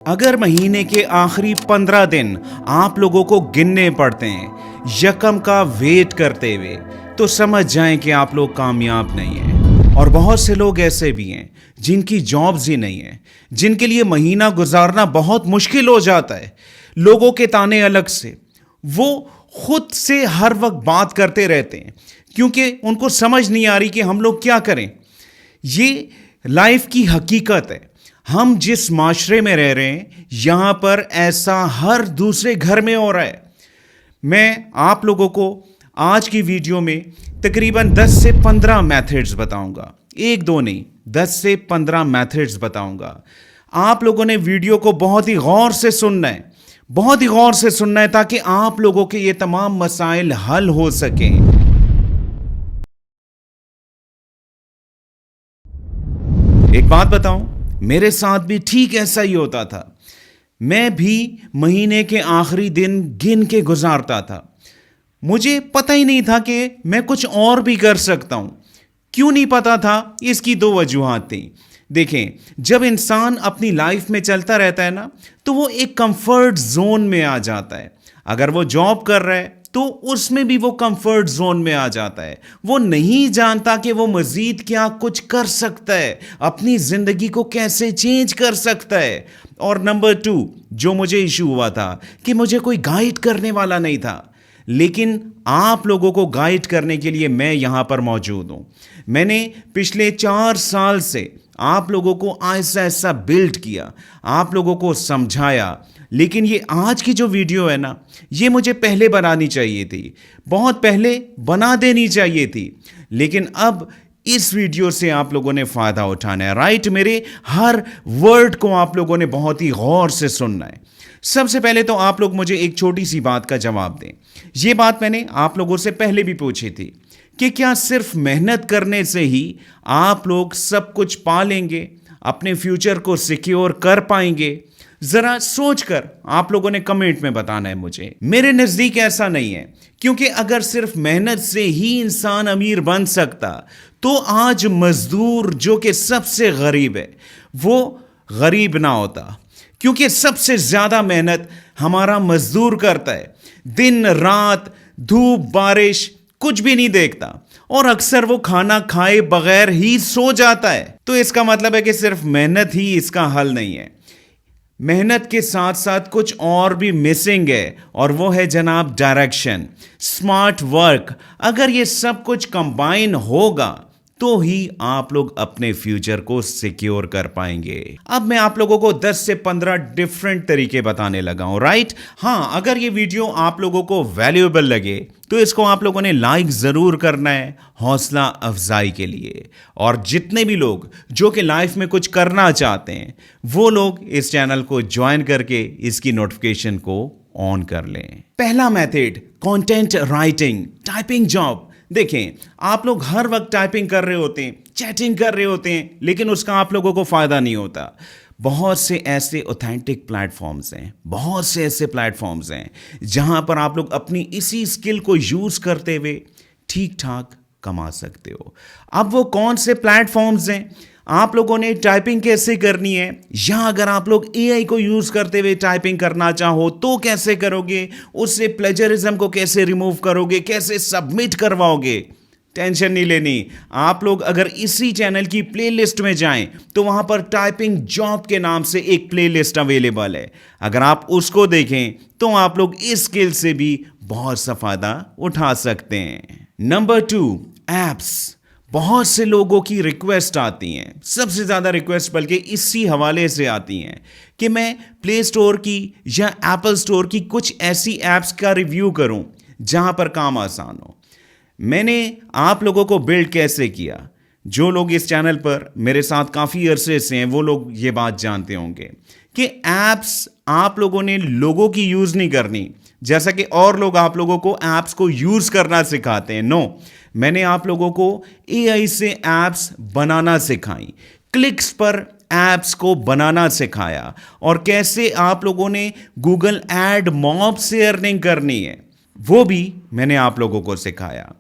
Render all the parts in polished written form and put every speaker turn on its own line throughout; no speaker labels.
अगर महीने के आखिरी 15 दिन आप लोगों को गिनने पड़ते हैं यकम का वेट करते हुए, तो समझ जाएं कि आप लोग कामयाब नहीं हैं। और बहुत से लोग ऐसे भी हैं जिनकी जॉब्स ही नहीं है, जिनके लिए महीना गुजारना बहुत मुश्किल हो जाता है। लोगों के ताने अलग से, वो खुद से हर वक्त बात करते रहते हैं क्योंकि उनको समझ नहीं आ रही कि हम लोग क्या करें। ये लाइफ की हकीकत है। हम जिस माशरे में रह रहे हैं यहां पर ऐसा हर दूसरे घर में हो रहा है। मैं आप लोगों को आज की वीडियो में तकरीबन 10 से 15 मेथड्स बताऊंगा, एक दो नहीं, 10 से 15 मेथड्स बताऊंगा। आप लोगों ने वीडियो को बहुत ही गौर से सुनना है, बहुत ही गौर से सुनना है ताकि आप लोगों के ये तमाम मसाइल हल हो सकें। एक बात बताऊं, मेरे साथ भी ठीक ऐसा ही होता था। मैं भी महीने के आखिरी दिन गिन के गुजारता था। मुझे पता ही नहीं था कि मैं कुछ और भी कर सकता हूं। क्यों नहीं पता था? इसकी दो वजूहात थी। देखें, जब इंसान अपनी लाइफ में चलता रहता है ना, तो वो एक कंफर्ट जोन में आ जाता है। अगर वो जॉब कर रहा है तो उसमें भी वो कंफर्ट जोन में आ जाता है। वो नहीं जानता कि वो मजीद क्या कुछ कर सकता है, अपनी जिंदगी को कैसे चेंज कर सकता है। और नंबर 2 जो मुझे इशू हुआ था कि मुझे कोई गाइड करने वाला नहीं था। लेकिन आप लोगों को गाइड करने के लिए मैं यहां पर मौजूद हूं। मैंने पिछले 4 साल से आप लोगों को ऐसा ऐसा बिल्ड किया, आप लोगों को समझाया। लेकिन ये आज की जो वीडियो है ना, ये मुझे पहले बनानी चाहिए थी, बहुत पहले बना देनी चाहिए थी। लेकिन अब इस वीडियो से आप लोगों ने फायदा उठाना है, राइट? मेरे हर वर्ड को आप लोगों ने बहुत ही गौर से सुनना है। सबसे पहले तो आप लोग मुझे एक छोटी सी बात का जवाब दें। ये बात मैंने आप लोगों से पहले भी पूछी थी कि क्या सिर्फ मेहनत करने से ही आप लोग सब कुछ पा लेंगे, अपने फ्यूचर को सिक्योर कर पाएंगे? जरा सोचकर आप लोगों ने कमेंट में बताना है मुझे। मेरे नजदीक ऐसा नहीं है, क्योंकि अगर सिर्फ मेहनत से ही इंसान अमीर बन सकता तो आज मजदूर जो कि सबसे गरीब है वो गरीब ना होता। क्योंकि सबसे ज्यादा मेहनत हमारा मजदूर करता है, दिन रात धूप बारिश कुछ भी नहीं देखता, और अक्सर वो खाना खाए बगैर ही सो जाता है। तो इसका मतलब है कि सिर्फ मेहनत ही इसका हल नहीं है। मेहनत के साथ साथ कुछ और भी मिसिंग है, और वो है जनाब डायरेक्शन, स्मार्ट वर्क। अगर ये सब कुछ कंबाइन होगा तो ही आप लोग अपने फ्यूचर को सिक्योर कर पाएंगे। अब मैं आप लोगों को 10 से 15 डिफरेंट तरीके बताने लगा हूं, राइट? हाँ, अगर ये वीडियो आप लोगों को वैल्यूएबल लगे तो इसको आप लोगों ने लाइक जरूर करना है, हौसला अफजाई के लिए। और जितने भी लोग जो कि लाइफ में कुछ करना चाहते हैं वो लोग इस चैनल को ज्वाइन करके इसकी नोटिफिकेशन को ऑन कर लें। पहला method, content writing, typing job. देखें, आप लोग हर वक्त टाइपिंग कर रहे होते हैं, चैटिंग कर रहे होते हैं, लेकिन उसका आप लोगों को फायदा नहीं होता। बहुत से ऐसे ऑथेंटिक प्लेटफॉर्म्स हैं, बहुत से ऐसे प्लेटफॉर्म्स हैं जहां पर आप लोग अपनी इसी स्किल को यूज करते हुए ठीक ठाक कमा सकते हो। अब वो कौन से प्लेटफॉर्म्स हैं? आप लोगों ने टाइपिंग कैसे करनी है, या अगर आप लोग एआई को यूज करते हुए टाइपिंग करना चाहो तो कैसे करोगे, उससे प्लेजरिज्म को कैसे रिमूव करोगे, कैसे सबमिट करवाओगे, टेंशन नहीं लेनी। आप लोग अगर इसी चैनल की प्लेलिस्ट में जाएं तो वहां पर टाइपिंग जॉब के नाम से एक प्लेलिस्ट अवेलेबल है। अगर आप उसको देखें तो आप लोग इस स्किल से भी बहुत सा फायदा उठा सकते हैं। Number 2, apps. बहुत से लोगों की रिक्वेस्ट आती हैं, सबसे ज़्यादा रिक्वेस्ट बल्कि इसी हवाले से आती हैं कि मैं प्ले स्टोर की या एप्पल स्टोर की कुछ ऐसी ऐप्स का रिव्यू करूं जहां पर काम आसान हो। मैंने आप लोगों को बिल्ड कैसे किया, जो लोग इस चैनल पर मेरे साथ काफ़ी अरसे से हैं वो लोग ये बात जानते होंगे कि ऐप्स आप लोगों ने लोगों की यूज़ नहीं करनी जैसा कि और लोग आप लोगों को ऐप्स को यूज़ करना सिखाते हैं। नो, मैंने आप लोगों को एआई से ऐप्स बनाना सिखाई, क्लिक्स पर ऐप्स को बनाना सिखाया, और कैसे आप लोगों ने गूगल एड मॉब से अर्निंग करनी है वो भी मैंने आप लोगों को सिखाया।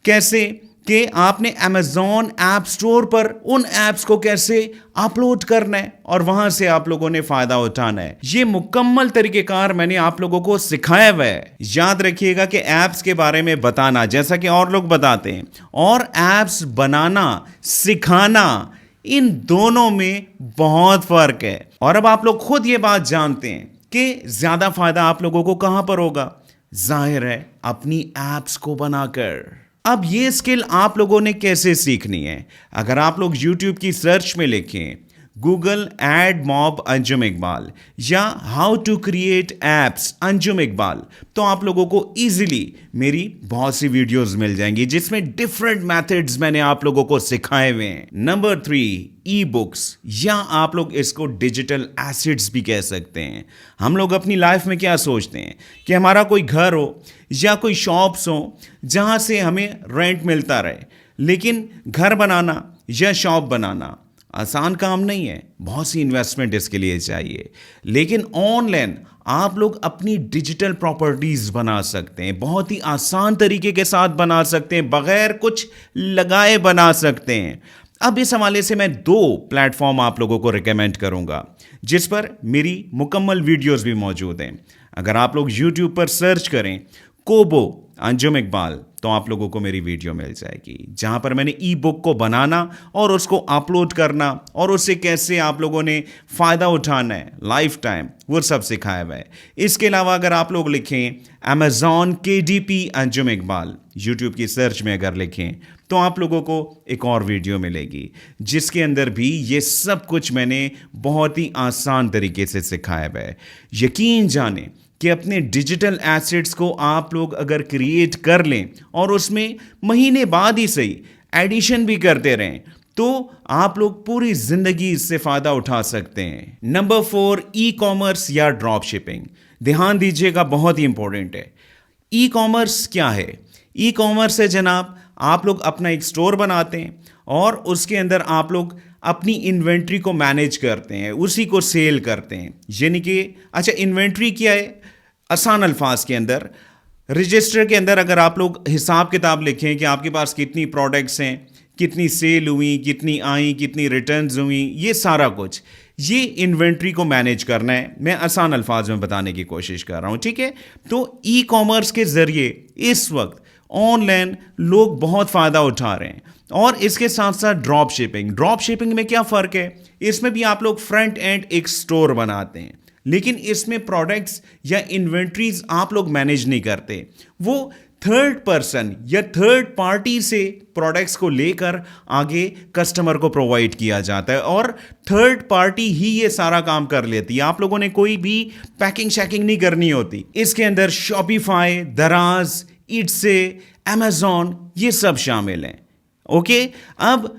कैसे कि आपने Amazon ऐप स्टोर पर उन ऐप्स को कैसे अपलोड करना है और वहां से आप लोगों ने फायदा उठाना है। ये मुकम्मल तरीकेकार मैंने आप लोगों को सिखाया हुआ है। याद रखिएगा कि ऐप्स के बारे में बताना जैसा कि और लोग बताते हैं और ऐप्स बनाना सिखाना, इन दोनों में बहुत फर्क है। और अब आप लोग खुद ये बात जानते हैं कि ज्यादा फायदा आप लोगों को कहां पर होगा। जाहिर है अपनी ऐप्स को बनाकर। अब ये स्किल आप लोगों ने कैसे सीखनी है। अगर आप लोग YouTube की सर्च में लिखें Google AdMob Anjum Iqbal या how to create apps Anjum Iqbal, तो आप लोगों को इजीली मेरी बहुत सी वीडियोस मिल जाएंगी जिसमें डिफरेंट मेथड्स मैंने आप लोगों को सिखाए हुए हैं। नंबर 3, ई बुक्स, या आप लोग इसको डिजिटल एसेट्स भी कह सकते हैं। हम लोग अपनी लाइफ में क्या सोचते हैं कि हमारा कोई घर हो या कोई शॉप्स हो जहां से हमें रेंट मिलता रहे, लेकिन घर बनाना या शॉप बनाना आसान काम नहीं है, बहुत सी इन्वेस्टमेंट इसके लिए चाहिए। लेकिन ऑनलाइन आप लोग अपनी डिजिटल प्रॉपर्टीज बना सकते हैं, बहुत ही आसान तरीके के साथ बना सकते हैं, बगैर कुछ लगाए बना सकते हैं। अब इस हवाले से मैं 2 प्लेटफॉर्म आप लोगों को रिकमेंड करूंगा जिस पर मेरी मुकम्मल वीडियोस भी मौजूद हैं। अगर आप लोग YouTube पर सर्च करें कोबो अंजुम इकबाल, तो आप लोगों को मेरी वीडियो मिल जाएगी जहां पर मैंने ई बुक को बनाना और उसको अपलोड करना और उससे कैसे आप लोगों ने फ़ायदा उठाना है लाइफ टाइम, वो सब सिखाया हुआ है। इसके अलावा अगर आप लोग लिखें Amazon KDP Anjum Iqbal YouTube की सर्च में अगर लिखें, तो आप लोगों को एक और वीडियो मिलेगी जिसके अंदर भी ये सब कुछ मैंने बहुत ही आसान तरीके से सिखाया हुआ है। यकीन जाने कि अपने डिजिटल एसेट्स को आप लोग अगर क्रिएट कर लें और उसमें महीने बाद ही सही एडिशन भी करते रहें, तो आप लोग पूरी जिंदगी इससे फायदा उठा सकते हैं। नंबर 4, ई कॉमर्स या ड्रॉप शिपिंग। ध्यान दीजिएगा, बहुत ही इंपॉर्टेंट है। ई कॉमर्स क्या है? ई कॉमर्स है जनाब, आप लोग अपना एक स्टोर बनाते हैं और उसके अंदर आप लोग अपनी इन्वेंट्री को मैनेज करते हैं, उसी को सेल करते हैं। यानी कि अच्छा, इन्वेंट्री क्या है? आसान अल्फाज के अंदर रजिस्टर के अंदर अगर आप लोग हिसाब किताब लिखें कि आपके पास कितनी प्रोडक्ट्स हैं, कितनी सेल हुई, कितनी आई, कितनी रिटर्न्स हुई, ये सारा कुछ, ये इन्वेंट्री को मैनेज करना है। मैं आसान अल्फाज में बताने की कोशिश कर रहा हूँ, ठीक है। तो ई कॉमर्स के ज़रिए इस वक्त ऑनलाइन लोग बहुत फ़ायदा उठा रहे हैं। और इसके साथ साथ ड्रॉप शिपिंग में क्या फ़र्क है? इसमें भी आप लोग फ्रंट एंड एक स्टोर बनाते हैं, लेकिन इसमें प्रोडक्ट्स या इन्वेंट्रीज आप लोग मैनेज नहीं करते। वो थर्ड पर्सन या थर्ड पार्टी से प्रोडक्ट्स को लेकर आगे कस्टमर को प्रोवाइड किया जाता है और थर्ड पार्टी ही ये सारा काम कर लेती है। आप लोगों ने कोई भी पैकिंग शैकिंग नहीं करनी होती। इसके अंदर शॉपिफाई, दराज, इट्से, Amazon, ये सब शामिल हैं। ओके, अब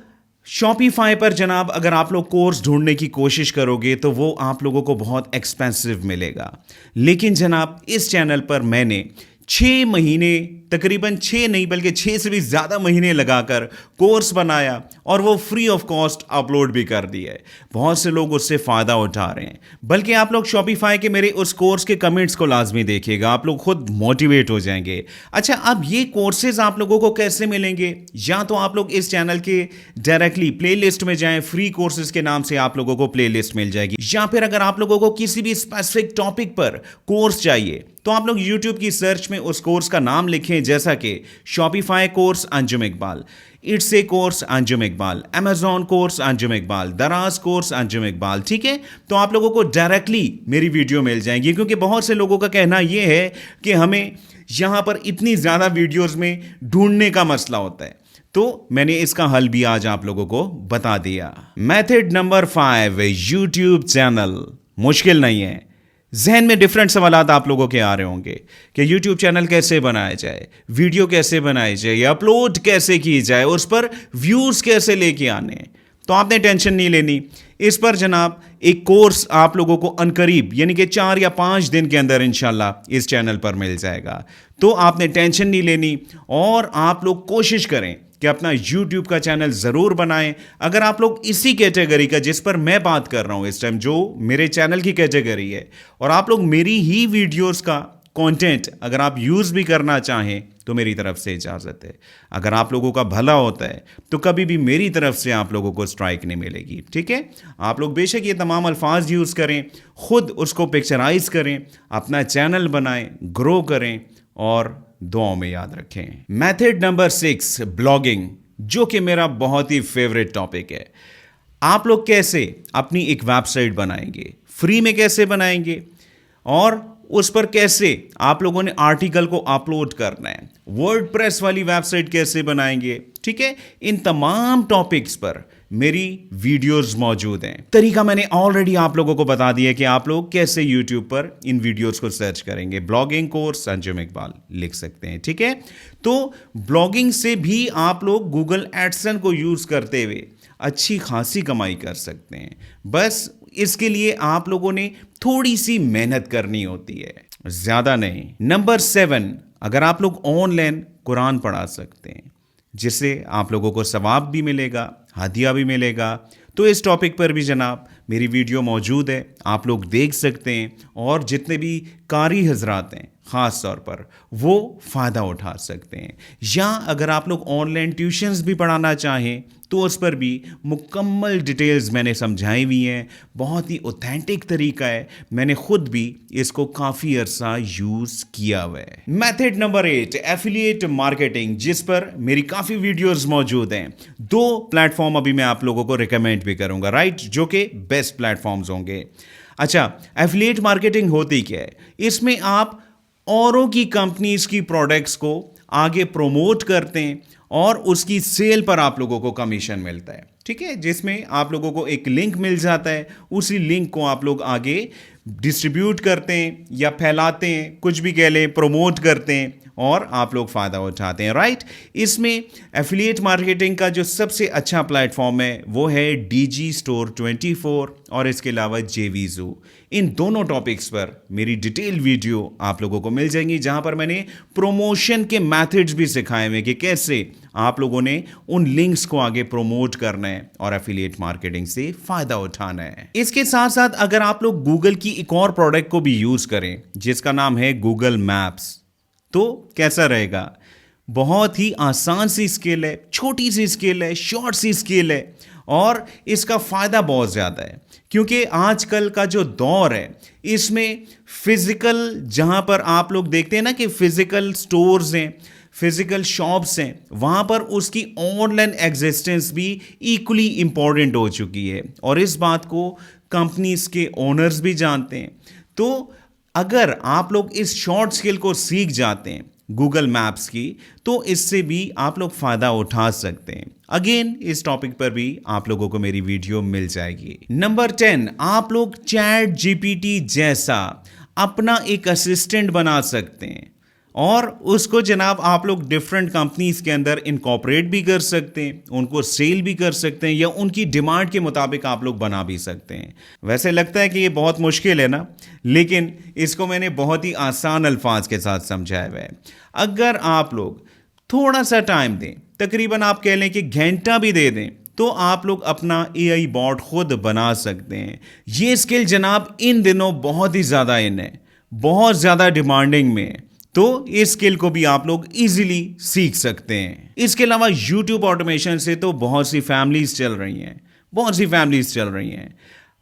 शॉपिफाई पर जनाब अगर आप लोग कोर्स ढूंढने की कोशिश करोगे तो वो आप लोगों को बहुत एक्सपेंसिव मिलेगा। लेकिन जनाब इस चैनल पर मैंने 6 महीने, तकरीबन 6 नहीं बल्कि 6 से भी ज़्यादा महीने लगाकर कोर्स बनाया और वो फ्री ऑफ कॉस्ट अपलोड भी कर दिया है। बहुत से लोग उससे फ़ायदा उठा रहे हैं। बल्कि आप लोग शॉपिफाई के मेरे उस कोर्स के कमेंट्स को लाजमी देखिएगा, आप लोग खुद मोटिवेट हो जाएंगे। अच्छा, अब ये कोर्सेज आप लोगों को कैसे मिलेंगे? या तो आप लोग इस चैनल के डायरेक्टली प्लेलिस्ट में जाएं, फ्री कोर्सेज के नाम से आप लोगों को प्लेलिस्ट मिल जाएगी। या फिर अगर आप लोगों को किसी भी स्पेसिफिक टॉपिक पर कोर्स चाहिए तो आप लोग YouTube की सर्च में उस कोर्स का नाम लिखें, जैसा कि Shopify course Anjum Iqbal, Etsy course Anjum Iqbal, Amazon course Anjum Iqbal, Daraz course Anjum Iqbal, ठीक है। तो आप लोगों को डायरेक्टली मेरी वीडियो मिल जाएंगी, क्योंकि बहुत से लोगों का कहना यह है कि हमें यहां पर इतनी ज़्यादा वीडियोस में ढूंढने का मसला होता है। तो मैंने इसका हल भी आज आप लोगों को बता दिया। Method number 5, YouTube channel. मुश्किल नहीं है, जहन में डिफरेंट सवालात आप लोगों के आ रहे होंगे कि YouTube चैनल कैसे बनाया जाए, वीडियो कैसे बनाई जाए, अपलोड कैसे की जाए, उस पर व्यूज़ कैसे लेके आने। तो आपने टेंशन नहीं लेनी। इस पर जनाब एक कोर्स आप लोगों को अनकरीब यानी कि 4 या 5 दिन के अंदर इंशाल्लाह इस चैनल पर मिल जाएगा। तो आपने टेंशन नहीं लेनी और आप लोग कोशिश करें कि अपना YouTube का चैनल ज़रूर बनाएं। अगर आप लोग इसी कैटेगरी का, जिस पर मैं बात कर रहा हूं इस टाइम, जो मेरे चैनल की कैटेगरी है, और आप लोग मेरी ही वीडियोस का कंटेंट अगर आप यूज़ भी करना चाहें तो मेरी तरफ से इजाज़त है। अगर आप लोगों का भला होता है तो कभी भी मेरी तरफ से आप लोगों को स्ट्राइक नहीं मिलेगी, ठीक है। आप लोग बेशक ये तमाम अल्फाज यूज़ करें, ख़ुद उसको पिक्चराइज करें, अपना चैनल बनाएं, ग्रो करें और दुआओं में याद रखें। मेथड नंबर 6, ब्लॉगिंग, जो कि मेरा बहुत ही फेवरेट टॉपिक है। आप लोग कैसे अपनी एक वेबसाइट बनाएंगे, फ्री में कैसे बनाएंगे और उस पर कैसे आप लोगों ने आर्टिकल को अपलोड करना है, वर्डप्रेस वाली वेबसाइट कैसे बनाएंगे, ठीक है। इन तमाम टॉपिक्स पर मेरी वीडियोस मौजूद हैं। तरीका मैंने ऑलरेडी आप लोगों को बता दिया कि आप लोग कैसे यूट्यूब पर इन वीडियोस को सर्च करेंगे। ब्लॉगिंग कोर्स अंजुम इकबाल लिख सकते हैं, ठीक है। तो ब्लॉगिंग से भी आप लोग गूगल एडसेंस को यूज करते हुए अच्छी खासी कमाई कर सकते हैं। बस इसके लिए आप लोगों ने थोड़ी सी मेहनत करनी होती है, ज्यादा नहीं। नंबर 7, अगर आप लोग ऑनलाइन कुरान पढ़ा सकते हैं जिससे आप लोगों को सवाब भी मिलेगा, हदिया भी मिलेगा, तो इस टॉपिक पर भी जनाब मेरी वीडियो मौजूद है, आप लोग देख सकते हैं। और जितने भी कारी हजरात हैं ख़ास तौर पर वो फ़ायदा उठा सकते हैं। या अगर आप लोग ऑनलाइन ट्यूशन्स भी पढ़ाना चाहें तो उस पर भी मुकम्मल डिटेल्स मैंने समझाई हुई हैं। बहुत ही ऑथेंटिक तरीका है, मैंने खुद भी इसको काफ़ी अरसा यूज़ किया हुआ है। मेथड नंबर 8, एफिलिएट मार्केटिंग, जिस पर मेरी काफ़ी वीडियोस मौजूद हैं। 2 प्लेटफॉर्म अभी मैं आप लोगों को रिकमेंड भी करूंगा, राइट, जो कि बेस्ट प्लेटफॉर्म्स होंगे। अच्छा, एफिलिएट मार्केटिंग होती क्या है? इसमें आप औरों की कंपनीज की प्रोडक्ट्स को आगे प्रमोट करते हैं और उसकी सेल पर आप लोगों को कमीशन मिलता है, ठीक है। जिसमें आप लोगों को एक लिंक मिल जाता है, उसी लिंक को आप लोग आगे डिस्ट्रीब्यूट करते हैं या फैलाते हैं, कुछ भी कह लें, प्रमोट करते हैं और आप लोग फ़ायदा उठाते हैं, राइट। इसमें एफिलिएट मार्केटिंग का जो सबसे अच्छा प्लेटफॉर्म है वो है DG Store 24 और इसके अलावा JVZoo। इन दोनों टॉपिक्स पर मेरी डिटेल वीडियो आप लोगों को मिल जाएंगी, जहां पर मैंने प्रोमोशन के मेथड्स भी सिखाए हुए कि कैसे आप लोगों ने उन लिंक्स को आगे प्रमोट करना है और एफिलिएट मार्केटिंग से फ़ायदा उठाना है। इसके साथ साथ अगर आप लोग गूगल की एक और प्रोडक्ट को भी यूज़ करें जिसका नाम है गूगल मैप्स, तो कैसा रहेगा? बहुत ही आसान सी स्केल है, छोटी सी स्केल है, शॉर्ट सी स्केल है और इसका फ़ायदा बहुत ज़्यादा है क्योंकि आजकल का जो दौर है इसमें फिज़िकल, जहाँ पर आप लोग देखते हैं ना कि फ़िज़िकल स्टोर्स हैं, फिज़िकल शॉप्स हैं, वहाँ पर उसकी ऑनलाइन एग्जिस्टेंस भी इक्वली इम्पॉर्टेंट हो चुकी है और इस बात को कंपनीज के ओनर्स भी जानते हैं। तो अगर आप लोग इस शॉर्ट स्किल को सीख जाते हैं गूगल मैप्स की, तो इससे भी आप लोग फ़ायदा उठा सकते हैं। अगेन इस टॉपिक पर भी आप लोगों को मेरी वीडियो मिल जाएगी। नंबर 10, आप लोग चैट GPT जैसा अपना एक असिस्टेंट बना सकते हैं और उसको जनाब आप लोग डिफरेंट कंपनीज के अंदर इनकॉर्पोरेट भी कर सकते हैं, उनको सेल भी कर सकते हैं या उनकी डिमांड के मुताबिक आप लोग बना भी सकते हैं। वैसे लगता है कि ये बहुत मुश्किल है ना, लेकिन इसको मैंने बहुत ही आसान अल्फाज के साथ समझाया हुआ है। अगर आप लोग थोड़ा सा टाइम दें, तकरीबन आप कह लें कि घंटा भी दे दें, तो आप लोग अपना AI बॉट खुद बना सकते हैं। ये स्किल जनाब इन दिनों बहुत ही ज़्यादा इन है, बहुत ज़्यादा डिमांडिंग में है, तो इस स्किल को भी आप लोग इजीली सीख सकते हैं। इसके अलावा YouTube ऑटोमेशन से तो बहुत सी फैमिलीज चल रही हैं, बहुत सी फैमिलीज चल रही हैं।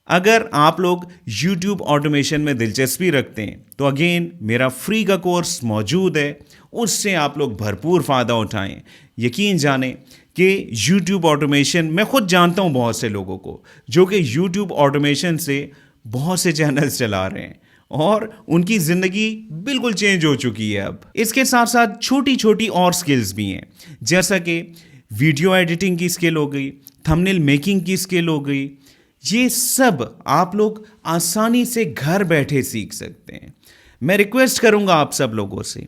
अगर आप लोग YouTube ऑटोमेशन में दिलचस्पी रखते हैं तो अगेन मेरा फ्री का कोर्स मौजूद है, उससे आप लोग भरपूर फ़ायदा उठाएं। यकीन जानें कि YouTube ऑटोमेशन, मैं खुद जानता हूं बहुत से लोगों को जो कि YouTube ऑटोमेशन से बहुत से चैनल्स चला रहे हैं और उनकी ज़िंदगी बिल्कुल चेंज हो चुकी है अब। इसके साथ साथ छोटी छोटी और स्किल्स भी हैं, जैसा कि वीडियो एडिटिंग की स्किल हो गई, थंबनेल मेकिंग की स्किल हो गई। ये सब आप लोग आसानी से घर बैठे सीख सकते हैं। मैं रिक्वेस्ट करूंगा आप सब लोगों से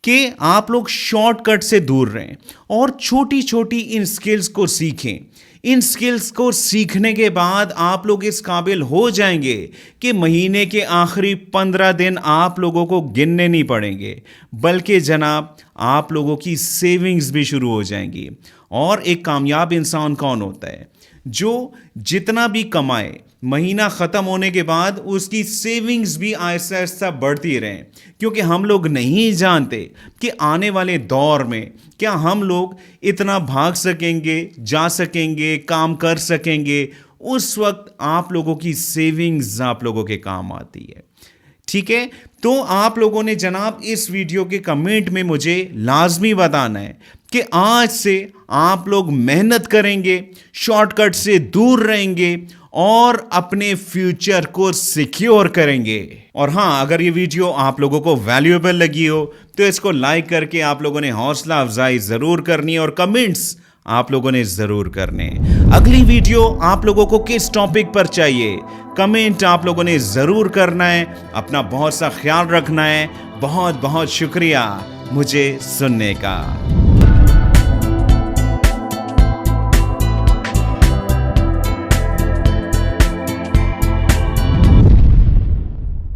कि आप लोग शॉर्टकट से दूर रहें और छोटी छोटी इन स्किल्स को सीखें। इन स्किल्स को सीखने के बाद आप लोग इस काबिल हो जाएंगे कि महीने के आखिरी 15 दिन आप लोगों को गिनने नहीं पड़ेंगे, बल्कि जनाब आप लोगों की सेविंग्स भी शुरू हो जाएंगी। और एक कामयाब इंसान कौन होता है? जो जितना भी कमाए महीना ख़त्म होने के बाद उसकी सेविंग्स भी आहिस्ता आहिस्ता बढ़ती रहें, क्योंकि हम लोग नहीं जानते कि आने वाले दौर में क्या हम लोग इतना भाग सकेंगे, जा सकेंगे, काम कर सकेंगे। उस वक्त आप लोगों की सेविंग्स आप लोगों के काम आती है। ठीक है, तो आप लोगों ने जनाब इस वीडियो के कमेंट में मुझे लाजमी बताना है कि आज से आप लोग मेहनत करेंगे, शॉर्टकट से दूर रहेंगे और अपने फ्यूचर को सिक्योर करेंगे। और हाँ, अगर ये वीडियो आप लोगों को वैल्यूएबल लगी हो तो इसको लाइक करके आप लोगों ने हौसला अफजाई ज़रूर करनी है और कमेंट्स आप लोगों ने ज़रूर करने। अगली वीडियो आप लोगों को किस टॉपिक पर चाहिए, कमेंट आप लोगों ने ज़रूर करना है। अपना बहुत सा ख्याल रखना है। बहुत बहुत शुक्रिया मुझे सुनने का।